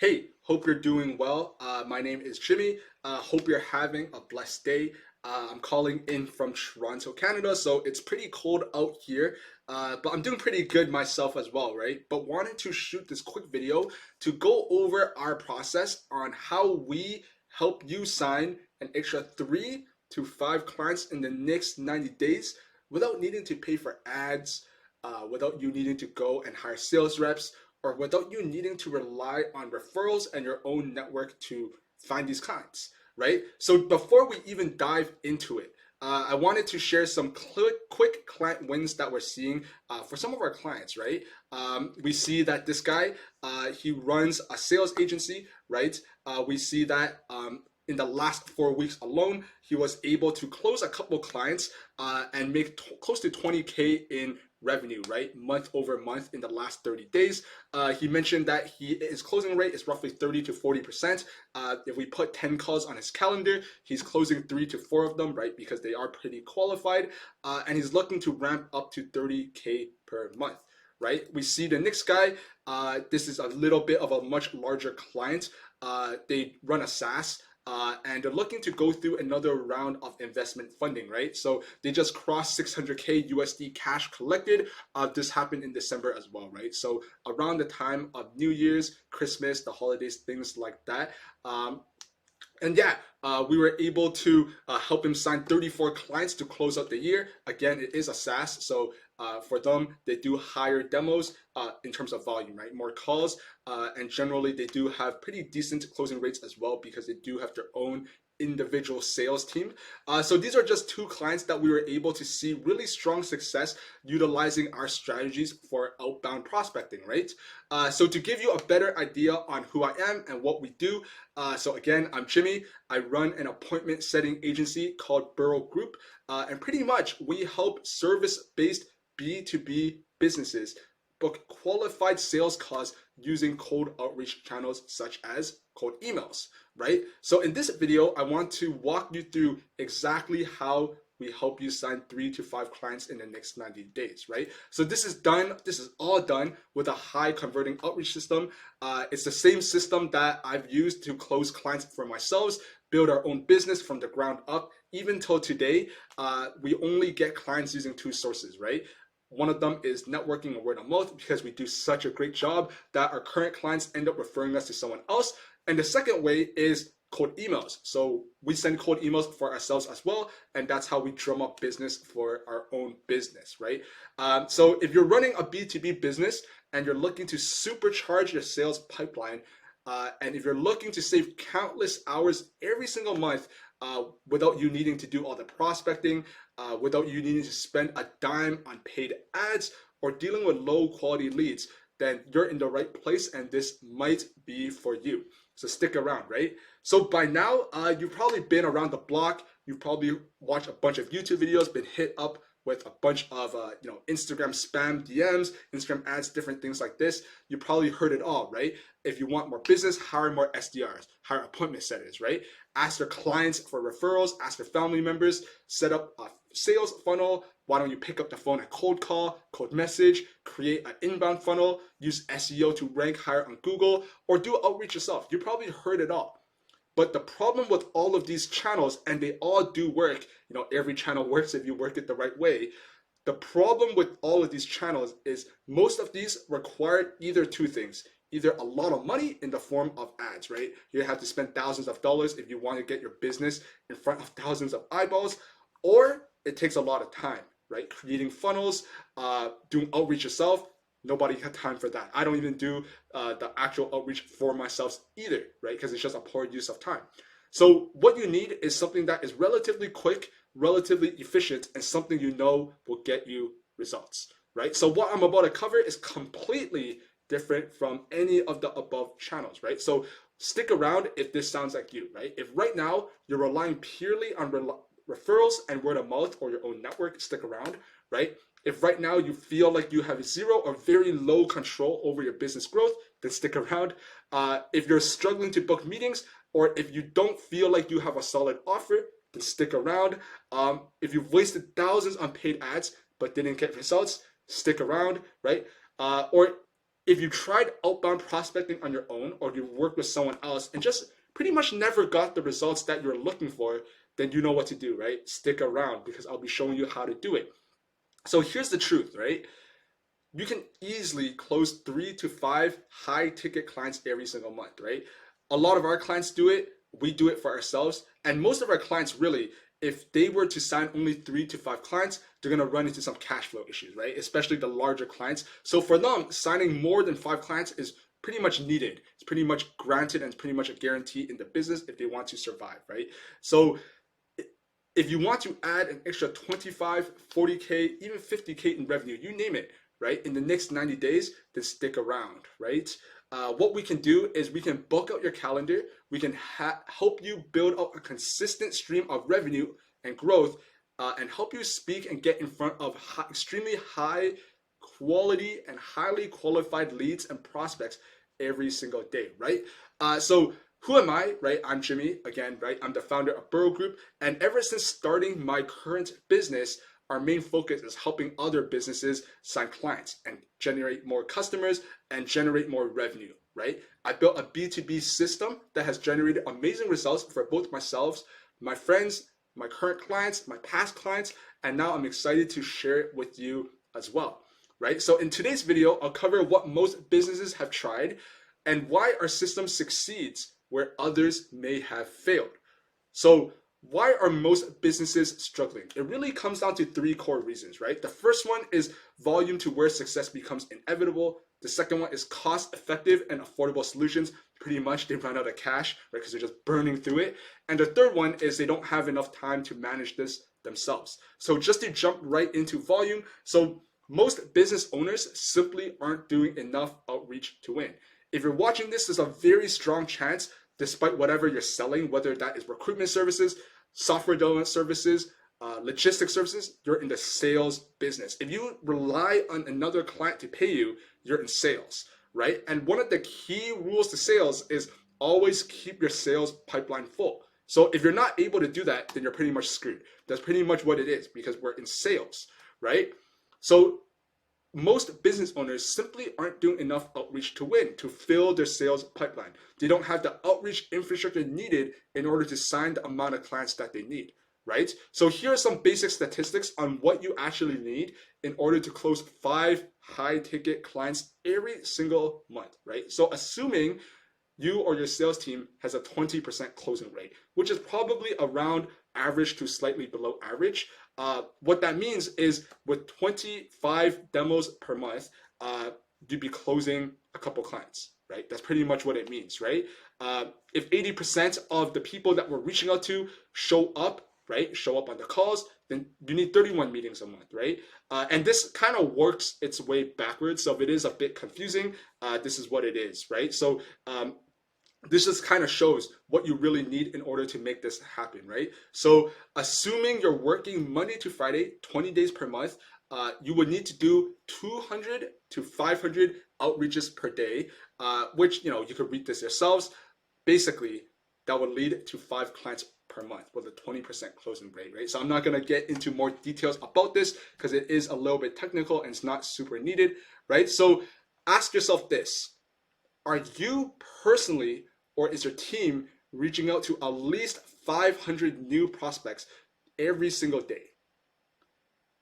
Hey, hope you're doing well. My name is Jimmy. Hope you're having a blessed day. I'm calling in from Toronto, Canada, so it's pretty cold out here, but I'm doing pretty good myself as well, right? But wanted to shoot this quick video to go over our process on how we help you sign an extra 3 to 5 clients in the next 90 days without needing to pay for ads, without you needing to go and hire sales reps or without you needing to rely on referrals and your own network to find these clients, right? So before we even dive into it, I wanted to share some quick client wins that we're seeing for some of our clients, right? We see that this guy, he runs a sales agency, right? We see that in the last 4 weeks alone, he was able to close a couple clients and make close to 20K in revenue, right? Month over month in the last 30 days. He mentioned that his closing rate is roughly 30 to 40%. If we put 10 calls on his calendar, he's closing 3 to 4 of them, right? Because they are pretty qualified. And he's looking to ramp up to 30K per month, right? We see the next guy. This is a little bit of a much larger client. They run a SaaS. And they're looking to go through another round of investment funding, right? So they just crossed 600K USD cash collected. This happened in December as well, right? So around the time of New Year's, Christmas, the holidays, things like that. And yeah, we were able to help him sign 34 clients to close out the year. Again, it is a SaaS, so for them, they do higher demos in terms of volume, right? More calls, and generally they do have pretty decent closing rates as well because they do have their own individual sales team. So these are just 2 clients that we were able to see really strong success utilizing our strategies for outbound prospecting, right? So to give you a better idea on who I am and what we do, so again, I'm Jimmy. I run an appointment setting agency called Burrow Group, and pretty much we help service-based B2B businesses book qualified sales calls using cold outreach channels such as cold emails, right? So in this video, I want to walk you through exactly how we help you sign 3 to 5 clients in the next 90 days, right? So this is all done with a high converting outreach system. It's the same system that I've used to close clients for myself, build our own business from the ground up. Even till today, we only get clients using 2 sources, right? One of them is networking and word of mouth because we do such a great job that our current clients end up referring us to someone else. And the second way is cold emails. So we send cold emails for ourselves as well. And that's how we drum up business for our own business, right? So if you're running a B2B business and you're looking to supercharge your sales pipeline, and if you're looking to save countless hours every single month without you needing to do all the prospecting, without you needing to spend a dime on paid ads or dealing with low quality leads, then you're in the right place and this might be for you. So stick around, right? So by now, you've probably been around the block. You've probably watched a bunch of YouTube videos, been hit up with a bunch of Instagram spam DMs, Instagram ads, different things like this. You probably heard it all, right? If you want more business, hire more SDRs, hire appointment setters, right? Ask your clients for referrals, ask your family members, set up a sales funnel. Why don't you pick up the phone and cold call, cold message, create an inbound funnel, use SEO to rank higher on Google, or do outreach yourself. You probably heard it all. But the problem with all of these channels, and they all do work, every channel works if you work it the right way. The problem with all of these channels is most of these require either 2 things. Either a lot of money in the form of ads, right? You have to spend thousands of dollars if you want to get your business in front of thousands of eyeballs, or it takes a lot of time, right? Creating funnels, doing outreach yourself. Nobody had time for that. I don't even do the actual outreach for myself either, right? Because it's just a poor use of time. So what you need is something that is relatively quick, relatively efficient, and something will get you results, right? So what I'm about to cover is completely different from any of the above channels, right? So stick around if this sounds like you, right? If right now you're relying purely on referrals and word of mouth or your own network, stick around, right? If right now you feel like you have zero or very low control over your business growth, then stick around. If you're struggling to book meetings, or if you don't feel like you have a solid offer, then stick around. If you've wasted thousands on paid ads but didn't get results, stick around, right? Or If you tried outbound prospecting on your own or you worked with someone else and just pretty much never got the results that you're looking for, then you know what to do, right? Stick around because I'll be showing you how to do it. So here's the truth, right? You can easily close 3 to 5 high ticket clients every single month, right? A lot of our clients do it. We do it for ourselves. And most of our clients really, if they were to sign only 3 to 5 clients, they're going to run into some cash flow issues, right? Especially the larger clients. So for them, signing more than 5 clients is pretty much needed. It's pretty much granted and it's pretty much a guarantee in the business if they want to survive, right? So if you want to add an extra 25, 40K, even 50K in revenue, you name it, right? In the next 90 days, then stick around, right? What we can do is we can book out your calendar. We can help you build up a consistent stream of revenue and growth and help you speak and get in front of extremely high quality and highly qualified leads and prospects every single day, right? So who am I, right? I'm Jimmy, again, right? I'm the founder of Burrow Group. And ever since starting my current business, our main focus is helping other businesses sign clients and generate more customers and generate more revenue, right? I built a B2B system that has generated amazing results for both myself, my friends, my current clients, my past clients, and now I'm excited to share it with you as well, right? So in today's video, I'll cover what most businesses have tried and why our system succeeds where others may have failed. So why are most businesses struggling? It really comes down to 3 core reasons, right? The first one is volume to where success becomes inevitable. The second one is cost effective and affordable solutions. Pretty much they run out of cash, right? Because they're just burning through it. And the third one is they don't have enough time to manage this themselves. So just to jump right into volume, so most business owners simply aren't doing enough outreach to win. If you're watching this, there's a very strong chance, despite whatever you're selling, whether that is recruitment services, software development services, logistics services, you're in the sales business. If you rely on another client to pay you, you're in sales, right? And one of the key rules to sales is always keep your sales pipeline full. So if you're not able to do that, then you're pretty much screwed. That's pretty much what it is because we're in sales, right? So most business owners simply aren't doing enough outreach to win, to fill their sales pipeline. They don't have the outreach infrastructure needed in order to sign the amount of clients that they need, right? So here are some basic statistics on what you actually need in order to close 5 high ticket clients every single month, right? So assuming you or your sales team has a 20% closing rate, which is probably around average to slightly below average. What that means is with 25 demos per month, you'd be closing a couple clients, right? That's pretty much what it means, right? If 80% of the people that we're reaching out to show up, right, show up on the calls, then you need 31 meetings a month, right? And this kind of works its way backwards. So if it is a bit confusing, this is what it is, right? So this just kind of shows what you really need in order to make this happen, right? So assuming you're working Monday to Friday, 20 days per month, you would need to do 200 to 500 outreaches per day, which, you could read this yourselves. Basically, that would lead to 5 clients per month with a 20% closing rate, right? So I'm not going to get into more details about this because it is a little bit technical and it's not super needed, right? So ask yourself this. Are you personally or is your team reaching out to at least 500 new prospects every single day?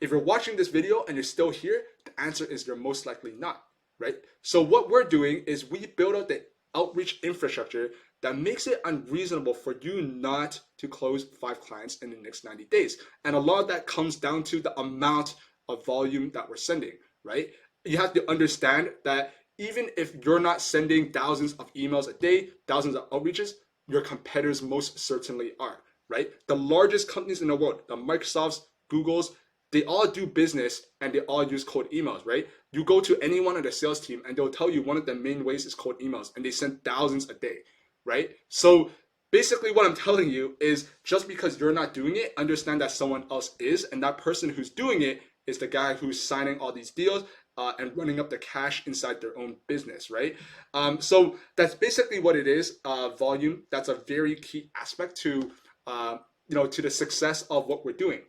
If you're watching this video and you're still here, the answer is you're most likely not, right? So what we're doing is we build out the outreach infrastructure that makes it unreasonable for you not to close 5 clients in the next 90 days. And a lot of that comes down to the amount of volume that we're sending, right? You have to understand that even if you're not sending thousands of emails a day, thousands of outreaches, your competitors most certainly are, right? The largest companies in the world, the Microsofts, Googles, they all do business and they all use cold emails, right? You go to anyone on the sales team and they'll tell you one of the main ways is cold emails and they send thousands a day, right? So basically what I'm telling you is just because you're not doing it, understand that someone else is, and that person who's doing it is the guy who's signing all these deals and running up the cash inside their own business, right? So that's basically what it is. Volume. That's a very key aspect to, to the success of what we're doing.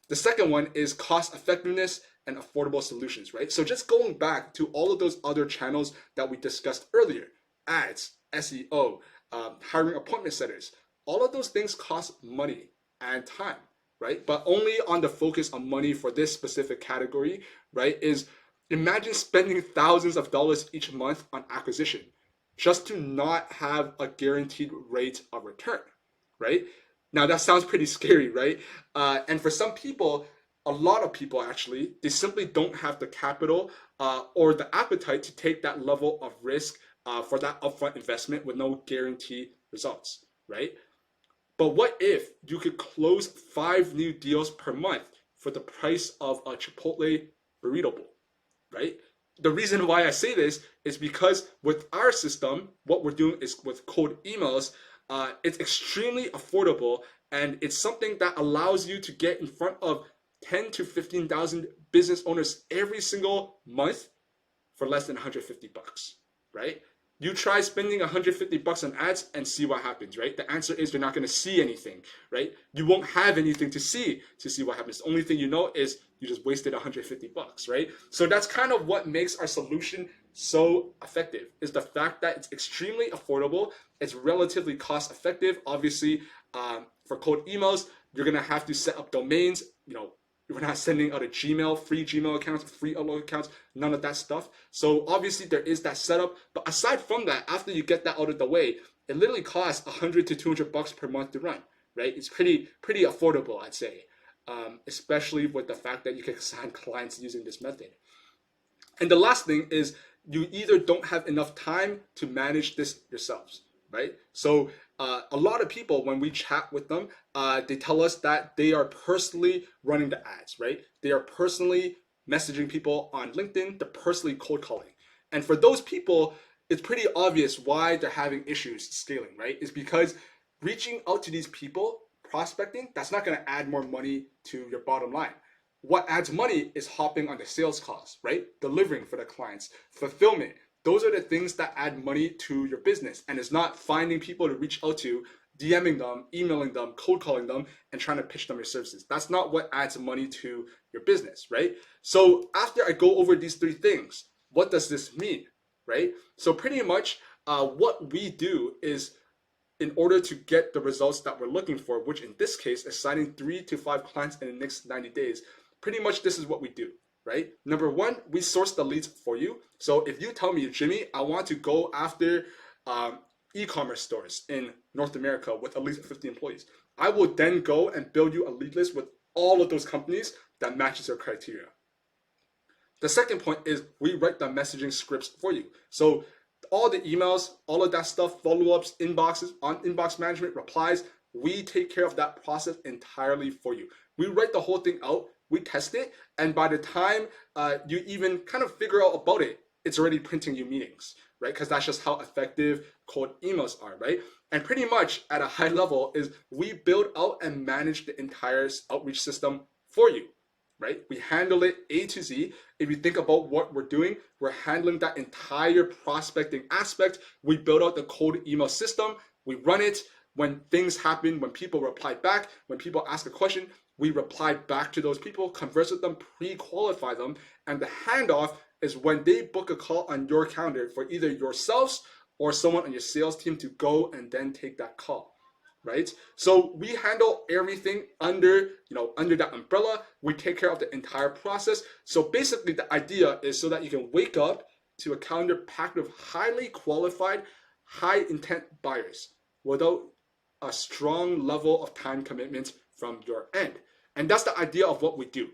The second one is cost effectiveness and affordable solutions, right? So just going back to all of those other channels that we discussed earlier, ads, SEO, hiring appointment setters, all of those things cost money and time, right? But only on the focus on money for this specific category, right, is imagine spending thousands of dollars each month on acquisition just to not have a guaranteed rate of return, right? Now that sounds pretty scary, right? And for some people, a lot of people actually, they simply don't have the capital or the appetite to take that level of risk for that upfront investment with no guaranteed results, right? But what if you could close 5 new deals per month for the price of a Chipotle burrito bowl, right? The reason why I say this is because with our system, what we're doing is with cold emails, it's extremely affordable, and it's something that allows you to get in front of 10 to 15,000 business owners every single month for less than 150 bucks, right? You try spending 150 bucks on ads and see what happens, right? The answer is you're not going to see anything, right? You won't have anything to see what happens. The only thing you know is you just wasted 150 bucks, right? So that's kind of what makes our solution so effective, is the fact that it's extremely affordable, it's relatively cost effective. Obviously, for cold emails, you're going to have to set up domains, we're not sending out a Gmail, free Gmail accounts, free Outlook accounts, none of that stuff. So obviously there is that setup. But aside from that, after you get that out of the way, it literally costs 100 to 200 bucks per month to run, right? It's pretty affordable, I'd say, especially with the fact that you can sign clients using this method. And the last thing is you either don't have enough time to manage this yourselves, right? So a lot of people, when we chat with them, they tell us that they are personally running the ads, right? They are personally messaging people on LinkedIn, they're personally cold calling. And for those people, it's pretty obvious why they're having issues scaling, right? It's because reaching out to these people, prospecting, that's not going to add more money to your bottom line. What adds money is hopping on the sales calls, right? Delivering for the clients, fulfillment. Those are the things that add money to your business. And it's not finding people to reach out to, DMing them, emailing them, cold calling them, and trying to pitch them your services. That's not what adds money to your business, right? So after I go over these 3 things, what does this mean, right? So pretty much what we do is, in order to get the results that we're looking for, which in this case is signing 3 to 5 clients in the next 90 days, pretty much this is what we do, right? Number 1, we source the leads for you. So if you tell me, Jimmy, I want to go after e-commerce stores in North America with at least 50 employees, I will then go and build you a lead list with all of those companies that matches your criteria. The second point is we write the messaging scripts for you. So all the emails, all of that stuff, follow-ups, inboxes, on inbox management, replies, we take care of that process entirely for you. We write the whole thing out, we test it, and by the time you even kind of figure out about it, it's already printing you meetings, right? Because that's just how effective cold emails are, right? And pretty much at a high level is we build out and manage the entire outreach system for you, right? We handle it A to Z. If you think about what we're doing, we're handling that entire prospecting aspect. We build out the cold email system. We run it. When things happen, when people reply back, when people ask a question, we reply back to those people, converse with them, pre-qualify them, and the handoff is when they book a call on your calendar for either yourselves or someone on your sales team to go and then take that call, right? So we handle everything under that umbrella. We take care of the entire process. So basically the idea is so that you can wake up to a calendar packed with highly qualified, high intent buyers without a strong level of time commitment from your end. And that's the idea of what we do,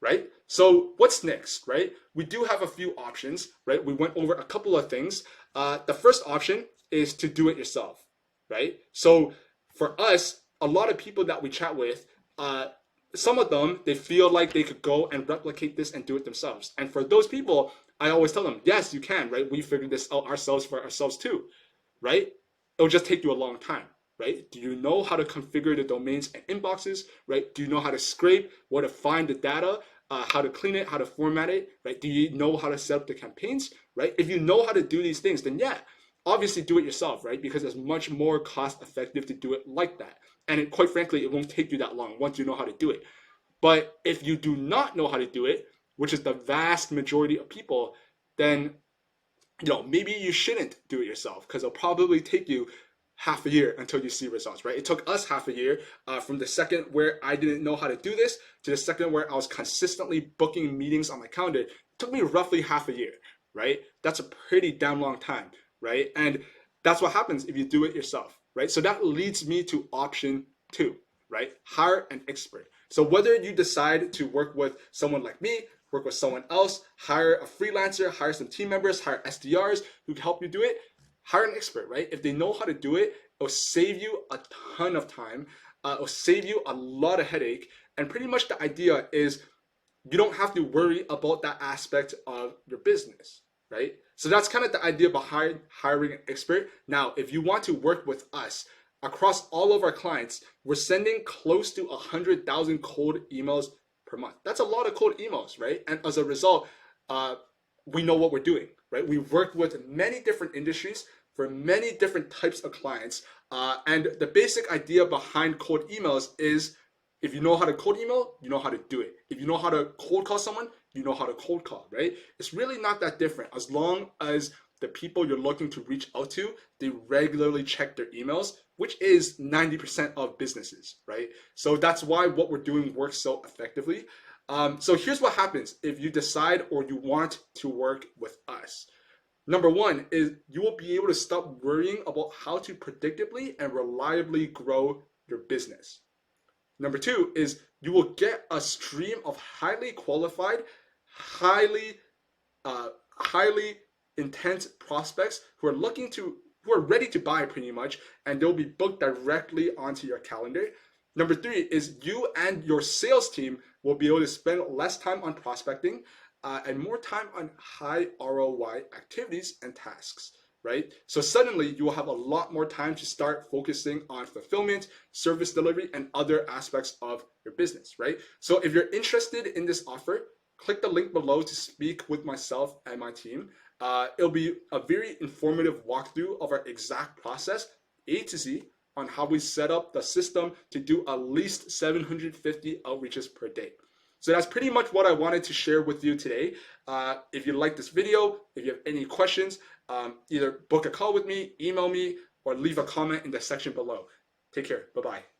right? So what's next, right? We do have a few options, right? We went over a couple of things. The first option is to do it yourself, right? So for us, a lot of people that we chat with, some of them, they feel like they could go and replicate this and do it themselves. And for those people, I always tell them, yes, you can, right? We figured this out ourselves for ourselves too, right? It'll just take you a long time. Right? Do you know how to configure the domains and inboxes? Right? Do you know how to scrape, where to find the data, how to clean it, how to format it? Right? Do you know how to set up the campaigns? Right? If you know how to do these things, then yeah, obviously do it yourself, right? Because it's much more cost effective to do it like that. And quite frankly, it won't take you that long once you know how to do it. But if you do not know how to do it, which is the vast majority of people, then maybe you shouldn't do it yourself because it'll probably take you half a year until you see results, right? It took us half a year from the second where I didn't know how to do this to the second where I was consistently booking meetings on my calendar. It took me roughly half a year, right? That's a pretty damn long time, right? And that's what happens if you do it yourself, right? So that leads me to option two, right? Hire an expert. So whether you decide to work with someone like me, work with someone else, hire a freelancer, hire some team members, hire SDRs who can help you do it, hire an expert, right? If they know how to do it, it'll save you a ton of time. It'll save you a lot of headache. And pretty much the idea is you don't have to worry about that aspect of your business, right? So that's kind of the idea behind hiring an expert. Now, if you want to work with us across all of our clients, we're sending close to 100,000 cold emails per month. That's a lot of cold emails, right? And as a result, we know what we're doing, right? We've worked with many different industries for many different types of clients. And the basic idea behind cold emails is if you know how to cold email, you know how to do it. If you know how to cold call someone, you know how to cold call, right? It's really not that different as long as the people you're looking to reach out to, they regularly check their emails, which is 90% of businesses, right? So that's why what we're doing works so effectively. So here's what happens if you decide or you want to work with us. Number one is you will be able to stop worrying about how to predictably and reliably grow your business. Number two is you will get a stream of highly qualified, highly intense prospects who are ready to buy pretty much, and they'll be booked directly onto your calendar. Number three is you and your sales team will be able to spend less time on prospecting and more time on high ROI activities and tasks, right? So suddenly you will have a lot more time to start focusing on fulfillment, service delivery, and other aspects of your business, right? So if you're interested in this offer, click the link below to speak with myself and my team. It'll be a very informative walkthrough of our exact process, A to Z, on how we set up the system to do at least 750 outreaches per day. So that's pretty much what I wanted to share with you today. If you like this video, if you have any questions, either book a call with me, email me, or leave a comment in the section below. Take care. Bye-bye.